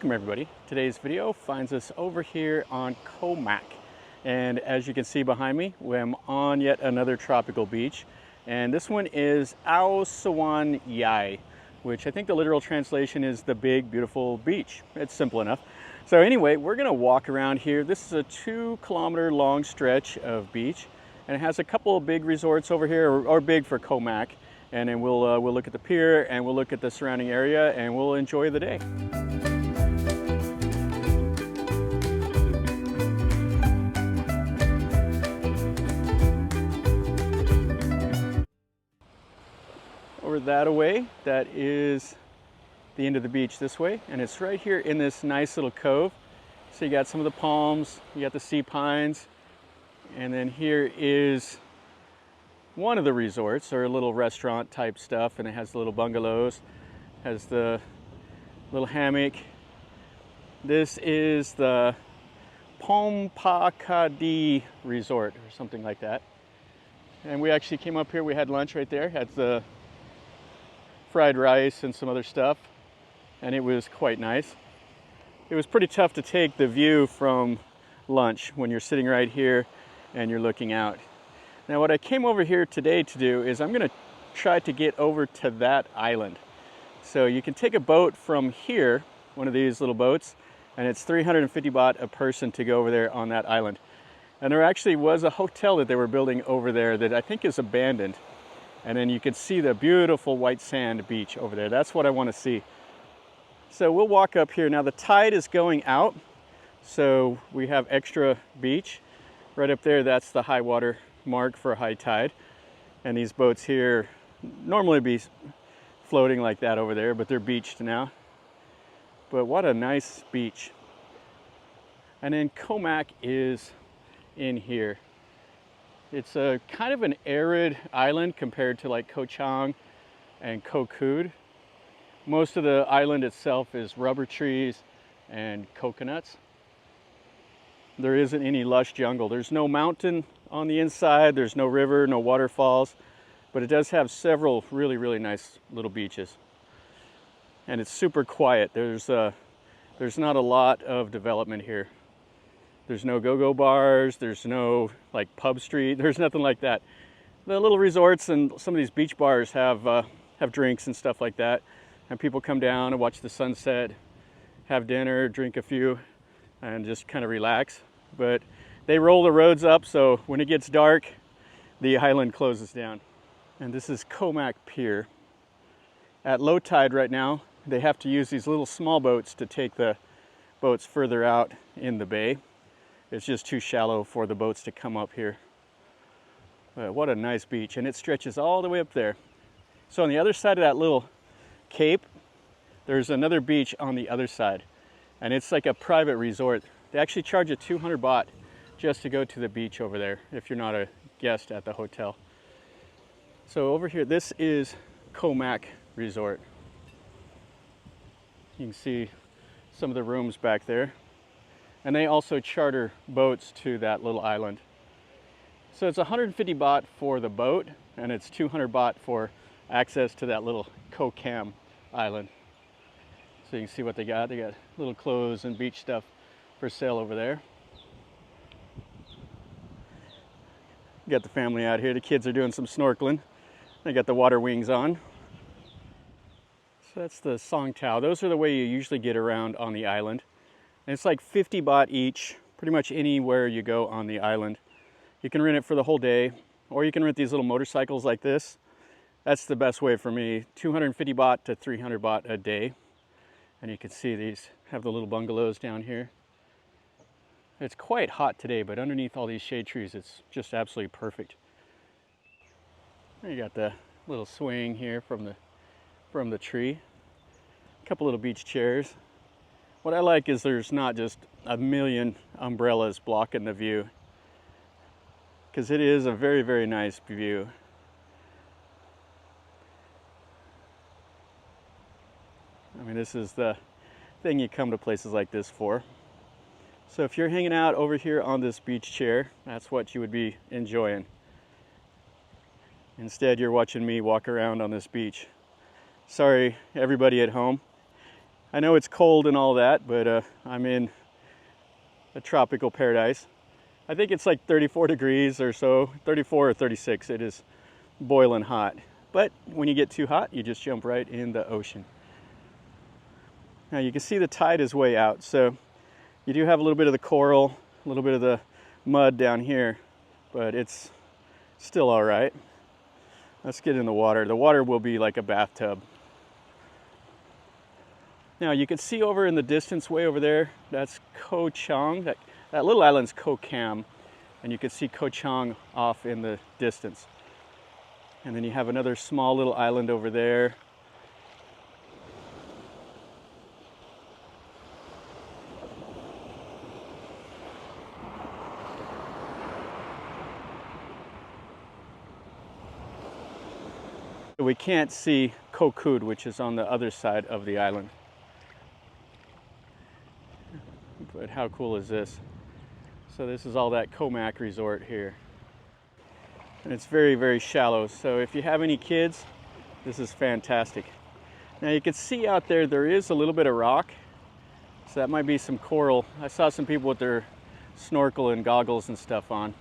Welcome everybody. Today's video finds us over here on Koh Mak. And as you can see behind me, I'm on yet another tropical beach. And this one is Ao Suan Yai, which I think the literal translation is the big, beautiful beach. It's simple enough. So anyway, we're gonna walk around here. This is a 2-kilometer long stretch of beach. And it has a couple of big resorts over here, or big for Koh Mak. And then we'll look at the pier and we'll look at the surrounding area and we'll enjoy the day. Over that away, that is the end of the beach this way, and it's right here in this nice little cove. So you got some of the palms, you got the sea pines, and then here is one of the resorts, or a little restaurant type stuff, and it has the little bungalows, has the little hammock. This is the Pompakadi resort or something like that. And we actually came up here, we had lunch right there, had the fried rice and some other stuff, and it was quite nice. It was pretty tough to take the view from lunch when you're sitting right here and you're looking out. Now what I came over here today to do is I'm going to try to get over to that island. So you can take a boat from here, one of these little boats, and it's 350 baht a person to go over there on that island. And there actually was a hotel that they were building over there that I think is abandoned. And then you can see the beautiful white sand beach over there. That's what I want to see. So we'll walk up here. Now the tide is going out, so we have extra beach. Right up there, that's the high water mark for high tide. And these boats here normally be floating like that over there, but they're beached now. But what a nice beach. And then Koh Mak is in here. It's a kind of an arid island compared to like Koh Chang and Koh Kud. Most of the island itself is rubber trees and coconuts. There isn't any lush jungle. There's no mountain on the inside, there's no river, no waterfalls, but it does have several really nice little beaches. And it's super quiet. There's not a lot of development here. There's no go-go bars, there's no like pub street, there's nothing like that. The little resorts and some of these beach bars have drinks and stuff like that. And people come down and watch the sunset, have dinner, drink a few, and just kind of relax. But they roll the roads up, so when it gets dark, the island closes down. And this is Koh Mak Pier. At low tide right now, they have to use these little small boats to take the boats further out in the bay. It's just too shallow for the boats to come up here. But what a nice beach, and it stretches all the way up there. So on the other side of that little cape, there's another beach on the other side, and it's like a private resort. They actually charge you 200 baht just to go to the beach over there if you're not a guest at the hotel. So over here, this is Koh Mak Resort. You can see some of the rooms back there. And they also charter boats to that little island. So it's 150 baht for the boat, and it's 200 baht for access to that little Koh Kham island. So you can see what they got. They got little clothes and beach stuff for sale over there. Got the family out here. The kids are doing some snorkeling. They got the water wings on. So that's the Song Tao. Those are the way you usually get around on the island. And it's like 50 baht each, pretty much anywhere you go on the island. You can rent it for the whole day, or you can rent these little motorcycles like this. That's the best way for me, 250 baht to 300 baht a day. And you can see these have the little bungalows down here. It's quite hot today, but underneath all these shade trees, it's just absolutely perfect. You got the little swing here from the tree. A couple little beach chairs. What I like is there's not just a million umbrellas blocking the view, because it is a very nice view. I mean, this is the thing you come to places like this for. So if you're hanging out over here on this beach chair, that's what you would be enjoying. Instead, you're watching me walk around on this beach. Sorry, everybody at home. I know it's cold and all that, but I'm in a tropical paradise. I think it's like 34 degrees or so, 34 or 36. It is boiling hot. But when you get too hot, you just jump right in the ocean. Now you can see the tide is way out, so you do have a little bit of the coral, a little bit of the mud down here, but it's still all right. Let's get in the water. The water will be like a bathtub. Now you can see over in the distance, way over there, that's Koh Chang. That little island's Koh Kham, and you can see Koh Chang off in the distance. And then you have another small little island over there. We can't see Koh Kud, which is on the other side of the island. But how cool is this? So this is all that Koh Mak resort here. And it's very, very shallow. So if you have any kids, this is fantastic. Now you can see out there, there is a little bit of rock. So that might be some coral. I saw some people with their snorkel and goggles and stuff on.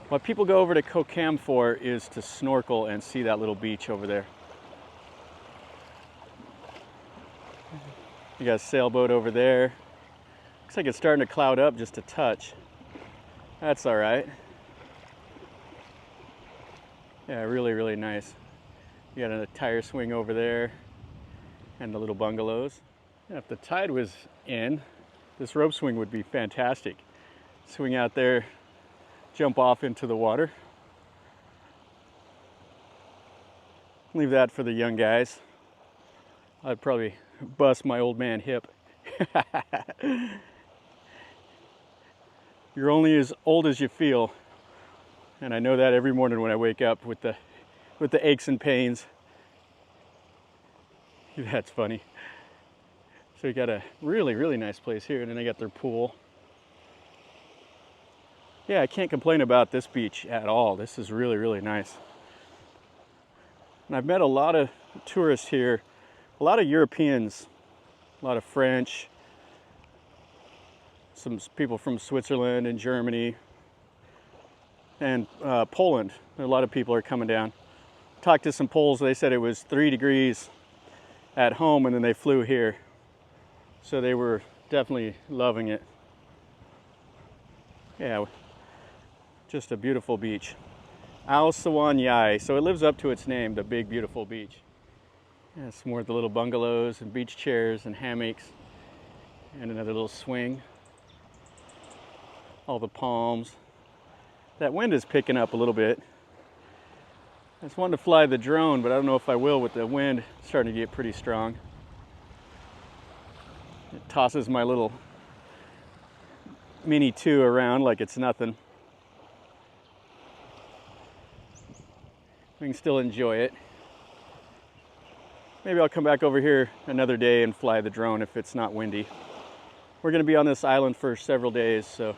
What people go over to Koh Kham for is to snorkel and see that little beach over there. You got a sailboat over there. Looks like it's starting to cloud up just a touch. That's all right. Yeah, really, really nice. You got a tire swing over there and the little bungalows. Yeah, if the tide was in, this rope swing would be fantastic. Swing out there, jump off into the water. Leave that for the young guys. I'd probably bust my old man hip. You're only as old as you feel. And I know that every morning when I wake up with the aches and pains. That's funny. So you got a really, really nice place here, and then they got their pool. Yeah, I can't complain about this beach at all. This is really, really nice. And I've met a lot of tourists here, a lot of Europeans, a lot of French, some people from Switzerland and Germany, and Poland. A lot of people are coming down. Talked to some Poles, they said it was 3 degrees at home, and then they flew here. So they were definitely loving it. Yeah, just a beautiful beach. Ao Suan Yai, so it lives up to its name, the big beautiful beach. Yeah, some more of the little bungalows and beach chairs and hammocks, and another little swing. All the palms. That wind is picking up a little bit. I just wanted to fly the drone, but I don't know if I will with the wind starting to get pretty strong. It tosses my little Mini 2 around like it's nothing. We can still enjoy it. Maybe I'll come back over here another day and fly the drone if it's not windy. We're going to be on this island for several days, so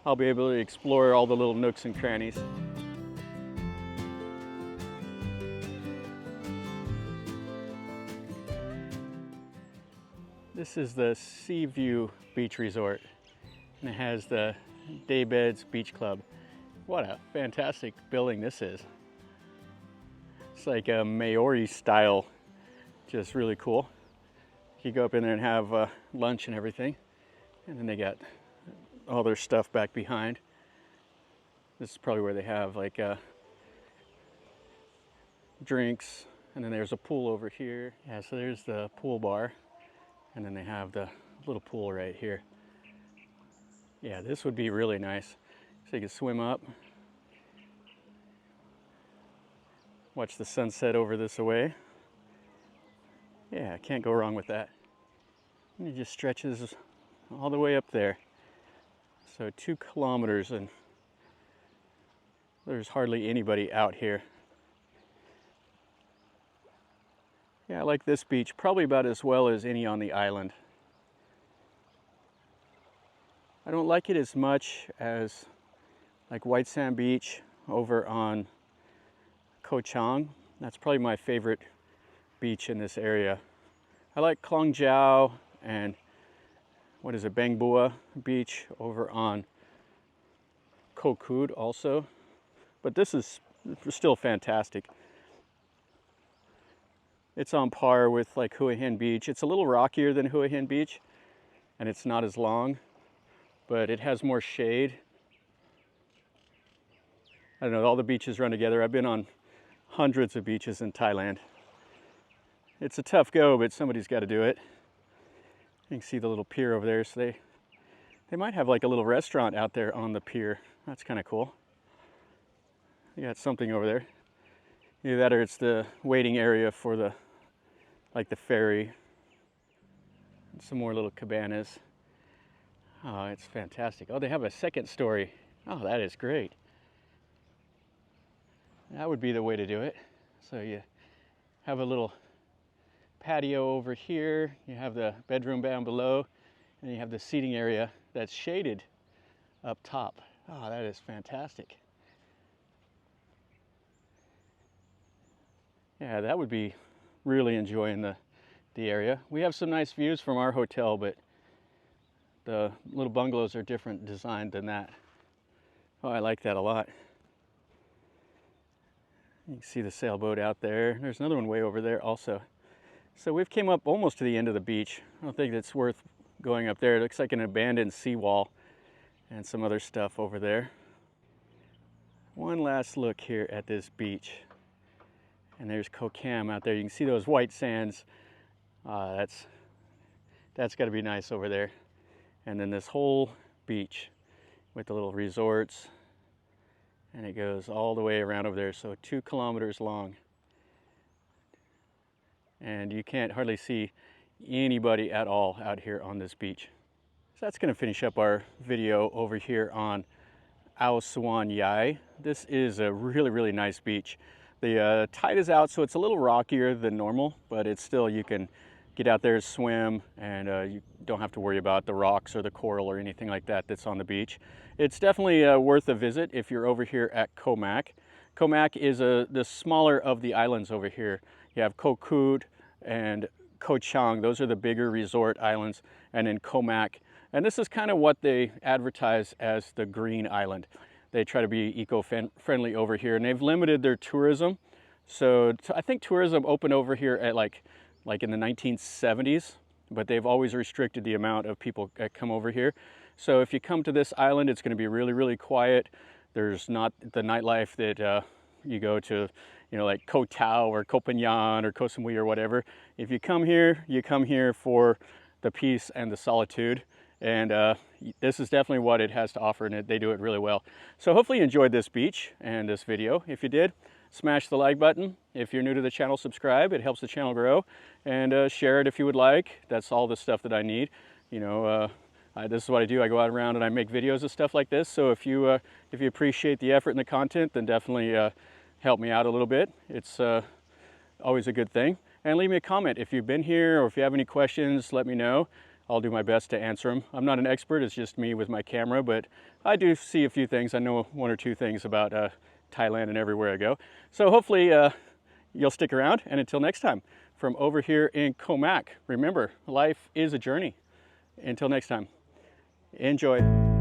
I'll be able to explore all the little nooks and crannies. This is the Seaview Beach Resort, and it has the Daybeds Beach Club. What a fantastic building this is. It's like a Maori style, just really cool. You go up in there and have lunch and everything, and then they got all their stuff back behind. This is probably where they have like drinks, and then there's a pool over here. Yeah, so there's the pool bar, and then they have the little pool right here. Yeah, this would be really nice. So you can swim up, watch the sunset over this away. Yeah, can't go wrong with that. And it just stretches all the way up there. So 2 kilometers, and there's hardly anybody out here. Yeah, I like this beach probably about as well as any on the island. I don't like it as much as like White Sand Beach over on Koh Chang. That's probably my favorite beach in this area. I like Klong Jiao and what is it, Bang Bua Beach over on Koh Kud also. But this is still fantastic. It's on par with like Hua Hin Beach. It's a little rockier than Hua Hin Beach, and it's not as long, but it has more shade. I don't know, all the beaches run together. I've been on hundreds of beaches in Thailand. It's a tough go, but somebody's got to do it. You can see the little pier over there. So they might have like a little restaurant out there on the pier. That's kind of cool. You got something over there. Either that or it's the waiting area for the ferry. And some more little cabanas. Oh, it's fantastic. Oh, they have a second story. Oh, that is great. That would be the way to do it. So you have a little patio over here. You have the bedroom down below. And you have the seating area that's shaded up top. Oh, that is fantastic. Yeah, that would be really enjoying the area. We have some nice views from our hotel, but the little bungalows are different designed than that. Oh, I like that a lot. You can see the sailboat out there. There's another one way over there also. So we've came up almost to the end of the beach. I don't think it's worth going up there. It looks like an abandoned seawall and some other stuff over there. One last look here at this beach. And there's Koh Kham out there. You can see those white sands. That's got to be nice over there. And then this whole beach with the little resorts. And it goes all the way around over there. So 2 kilometers long. And you can't hardly see anybody at all out here on this beach. So that's going to finish up our video over here on Ao Suan Yai. This is a really, really nice beach. The tide is out, so it's a little rockier than normal, but it's still, you can get out there, swim, and you don't have to worry about the rocks or the coral or anything like that that's on the beach. It's definitely worth a visit if you're over here at Koh Mak. Koh Mak is the smaller of the islands over here. You have Koh Kud and Koh Chang. Those are the bigger resort islands, and then Koh Mak. And this is kind of what they advertise as the green island. They try to be eco-friendly over here, and they've limited their tourism. So I think tourism opened over here at like in the 1970s, but they've always restricted the amount of people that come over here. So if you come to this island, it's going to be really, really quiet. There's not the nightlife that you go to, you know, like Koh Tao or Koh Phangan or Koh Samui or whatever. If you come here for the peace and the solitude. And this is definitely what it has to offer, and they do it really well. So hopefully you enjoyed this beach and this video. If you did, smash the like button. If you're new to the channel, subscribe. It helps the channel grow. And share it if you would like. That's all the stuff that I need. You know, this is what I do. I go out around and I make videos of stuff like this. So if you appreciate the effort and the content, then definitely help me out a little bit. It's always a good thing. And leave me a comment. If you've been here or if you have any questions, let me know. I'll do my best to answer them. I'm not an expert, it's just me with my camera, but I do see a few things. I know 1 or 2 things about Thailand and everywhere I go. So hopefully you'll stick around, and until next time, from over here in Koh Mak, remember, life is a journey. Until next time, enjoy.